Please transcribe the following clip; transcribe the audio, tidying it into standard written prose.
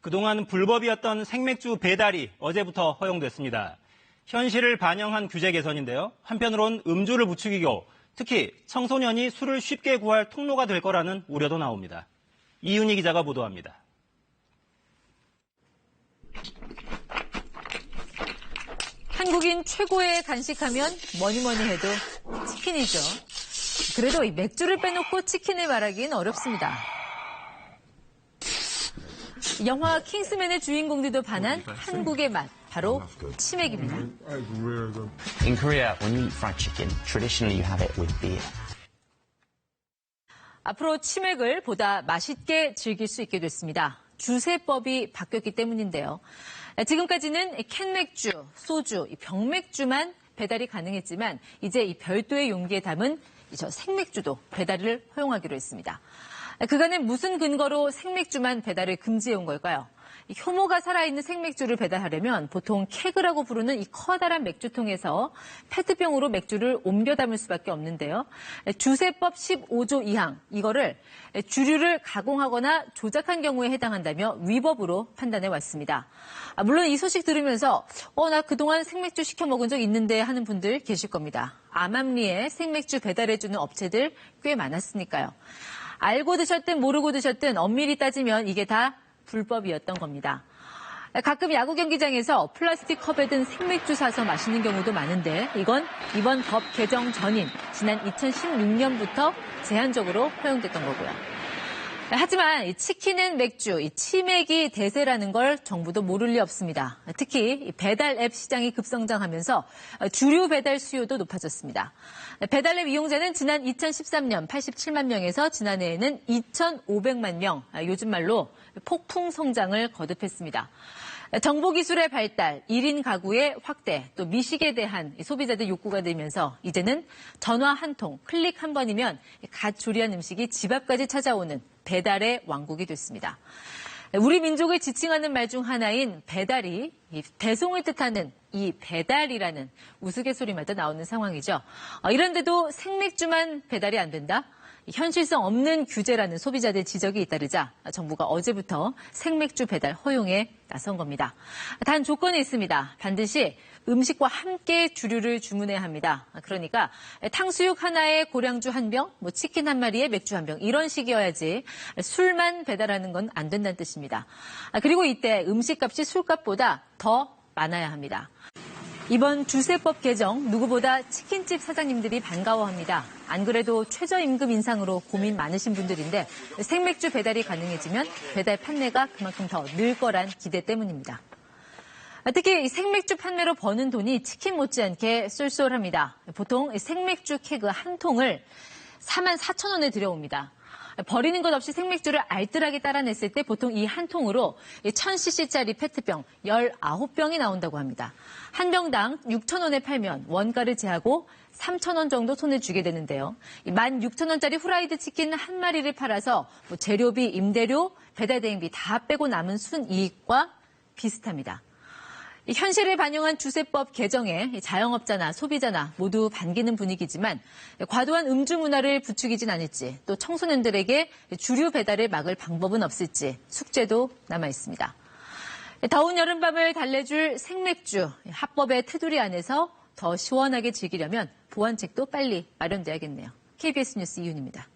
그동안 불법이었던 생맥주 배달이 어제부터 허용됐습니다. 현실을 반영한 규제 개선인데요. 한편으론 음주를 부추기고 특히 청소년이 술을 쉽게 구할 통로가 될 거라는 우려도 나옵니다. 이윤희 기자가 보도합니다. 한국인 최고의 간식하면 뭐니 해도 치킨이죠. 그래도 이 맥주를 빼놓고 치킨을 말하기는 어렵습니다. 영화 킹스맨의 주인공들도 반한 한국의 맛, 바로 치맥입니다. In Korea, when you eat fried chicken, traditionally you have it with beer. 앞으로 치맥을 보다 맛있게 즐길 수 있게 됐습니다. 주세법이 바뀌었기 때문인데요. 지금까지는 캔맥주, 소주, 병맥주만 배달이 가능했지만 이제 이 별도의 용기에 담은 생맥주도 배달을 허용하기로 했습니다. 그간엔 무슨 근거로 생맥주만 배달을 금지해온 걸까요? 효모가 살아있는 생맥주를 배달하려면 보통 케그라고 부르는 이 커다란 맥주통에서 페트병으로 맥주를 옮겨 담을 수밖에 없는데요. 주세법 15조 2항, 이거를 주류를 가공하거나 조작한 경우에 해당한다며 위법으로 판단해 왔습니다. 물론 이 소식 들으면서 나 그동안 생맥주 시켜 먹은 적 있는데 하는 분들 계실 겁니다. 암암리에 생맥주 배달해주는 업체들 꽤 많았으니까요. 알고 드셨든 모르고 드셨든 엄밀히 따지면 이게 다 불법이었던 겁니다. 가끔 야구 경기장에서 플라스틱 컵에 든 생맥주 사서 마시는 경우도 많은데 이건 이번 법 개정 전인 지난 2016년부터 제한적으로 허용됐던 거고요. 하지만 이 치킨은 맥주, 이 치맥이 대세라는 걸 정부도 모를 리 없습니다. 특히 배달 앱 시장이 급성장하면서 주류 배달 수요도 높아졌습니다. 배달 앱 이용자는 지난 2013년 87만 명에서 지난해에는 2,500만 명, 요즘 말로 폭풍 성장을 거듭했습니다. 정보기술의 발달, 1인 가구의 확대, 또 미식에 대한 소비자들 욕구가 늘면서 이제는 전화 한 통, 클릭 한 번이면 갓 조리한 음식이 집 앞까지 찾아오는 배달의 왕국이 됐습니다. 우리 민족을 지칭하는 말 중 하나인 배달이 배송을 뜻하는 이 배달이라는 우스갯소리마다 나오는 상황이죠. 이런데도 생맥주만 배달이 안 된다? 현실성 없는 규제라는 소비자들 지적이 잇따르자 정부가 어제부터 생맥주 배달 허용에 나선 겁니다. 단 조건이 있습니다. 반드시 음식과 함께 주류를 주문해야 합니다. 그러니까 탕수육 하나에 고량주 한 병, 치킨 한 마리에 맥주 한 병 이런 식이어야지 술만 배달하는 건 안 된다는 뜻입니다. 그리고 이때 음식값이 술값보다 더 많아야 합니다. 이번 주세법 개정 누구보다 치킨집 사장님들이 반가워합니다. 안 그래도 최저임금 인상으로 고민 많으신 분들인데 생맥주 배달이 가능해지면 배달 판매가 그만큼 더 늘 거란 기대 때문입니다. 특히 생맥주 판매로 버는 돈이 치킨 못지않게 쏠쏠합니다. 보통 생맥주 케그 한 통을 44,000원에 들여옵니다. 버리는 것 없이 생맥주를 알뜰하게 따라냈을 때 보통 이 한 통으로 1000cc짜리 페트병 19병이 나온다고 합니다. 한 병당 6,000원에 팔면 원가를 제하고 3,000원 정도 손을 주게 되는데요. 16,000원짜리 후라이드 치킨 한 마리를 팔아서 재료비, 임대료, 배달 대행비 다 빼고 남은 순이익과 비슷합니다. 현실을 반영한 주세법 개정에 자영업자나 소비자나 모두 반기는 분위기지만 과도한 음주 문화를 부추기진 않을지 또 청소년들에게 주류 배달을 막을 방법은 없을지 숙제도 남아 있습니다. 더운 여름밤을 달래줄 생맥주, 합법의 테두리 안에서 더 시원하게 즐기려면 보완책도 빨리 마련돼야겠네요. KBS 뉴스 이윤입니다.